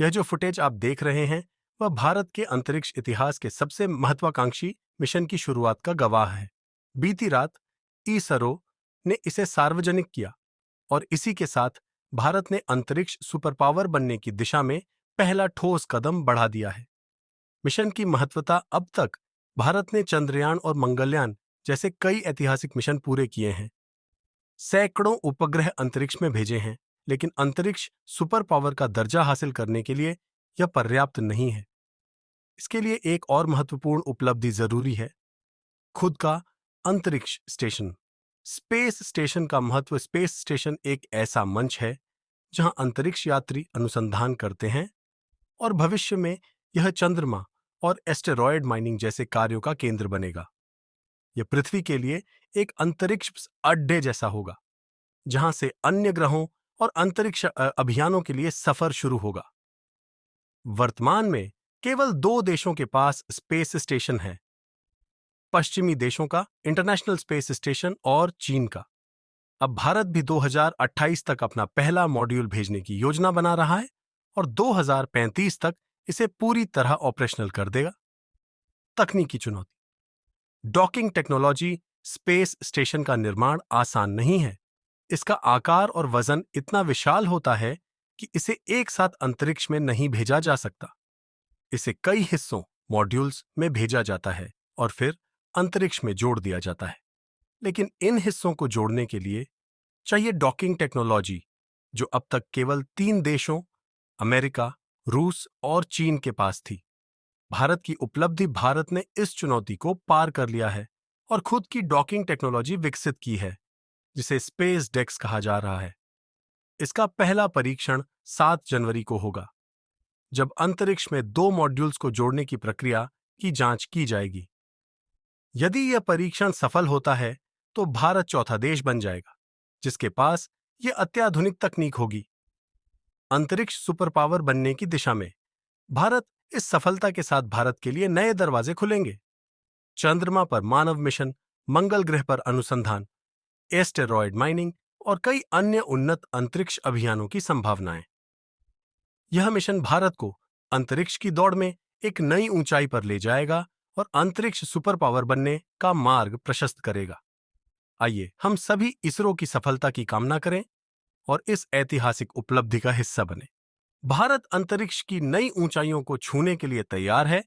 यह जो फुटेज आप देख रहे हैं वह भारत के अंतरिक्ष इतिहास के सबसे महत्वाकांक्षी मिशन की शुरुआत का गवाह है। बीती रात इसरो ने इसे सार्वजनिक किया और इसी के साथ भारत ने अंतरिक्ष सुपर पावर बनने की दिशा में पहला ठोस कदम बढ़ा दिया है। मिशन की महत्वता अब तक भारत ने चंद्रयान और मंगलयान जैसे कई ऐतिहासिक मिशन पूरे किए हैं। सैकड़ों उपग्रह अंतरिक्ष में भेजे हैं, लेकिन अंतरिक्ष सुपर पावर का दर्जा हासिल करने के लिए यह पर्याप्त नहीं है। इसके लिए एक और महत्वपूर्ण उपलब्धि जरूरी है, खुद का अंतरिक्ष स्टेशन। स्पेस स्टेशन का महत्व स्पेस स्टेशन एक ऐसा मंच है जहां अंतरिक्ष यात्री अनुसंधान करते हैं और भविष्य में यह चंद्रमा और एस्टेरॉयड माइनिंग जैसे कार्यों का केंद्र बनेगा। यह पृथ्वी के लिए एक अंतरिक्ष अड्डे जैसा होगा जहां से अन्य ग्रहों और अंतरिक्ष अभियानों के लिए सफर शुरू होगा। वर्तमान में केवल 2 देशों के पास स्पेस स्टेशन है, पश्चिमी देशों का इंटरनेशनल स्पेस स्टेशन और चीन का। अब भारत भी 2028 तक अपना पहला मॉड्यूल भेजने की योजना बना रहा है और 2035 तक इसे पूरी तरह ऑपरेशनल कर देगा। तकनीकी चुनौती। डॉकिंग टेक्नोलॉजी स्पेस स्टेशन का निर्माण आसान नहीं है। इसका आकार और वजन इतना विशाल होता है कि इसे एक साथ अंतरिक्ष में नहीं भेजा जा सकता। इसे कई हिस्सों मॉड्यूल्स में भेजा जाता है और फिर अंतरिक्ष में जोड़ दिया जाता है। लेकिन इन हिस्सों को जोड़ने के लिए चाहिए डॉकिंग टेक्नोलॉजी, जो अब तक केवल 3 देशों अमेरिका, रूस और चीन के पास थी। भारत की उपलब्धि, भारत ने इस चुनौती को पार कर लिया है और खुद की डॉकिंग टेक्नोलॉजी विकसित की है, जिसे स्पेस डेक्स कहा जा रहा है। इसका पहला परीक्षण 7 जनवरी को होगा, जब अंतरिक्ष में 2 मॉड्यूल्स को जोड़ने की प्रक्रिया की जांच की जाएगी। यदि यह परीक्षण सफल होता है तो भारत चौथा देश बन जाएगा जिसके पास यह अत्याधुनिक तकनीक होगी। अंतरिक्ष सुपर पावर बनने की दिशा में भारत इस सफलता के साथ भारत के लिए नए दरवाजे खुलेंगे। चंद्रमा पर मानव मिशन, मंगल ग्रह पर अनुसंधान, एस्टेरॉयड माइनिंग और कई अन्य उन्नत अंतरिक्ष अभियानों की संभावनाएं। यह मिशन भारत को अंतरिक्ष की दौड़ में एक नई ऊंचाई पर ले जाएगा और अंतरिक्ष सुपर पावर बनने का मार्ग प्रशस्त करेगा। आइए हम सभी इसरो की सफलता की कामना करें और इस ऐतिहासिक उपलब्धि का हिस्सा बने। भारत अंतरिक्ष की नई ऊंचाइयों को छूने के लिए तैयार है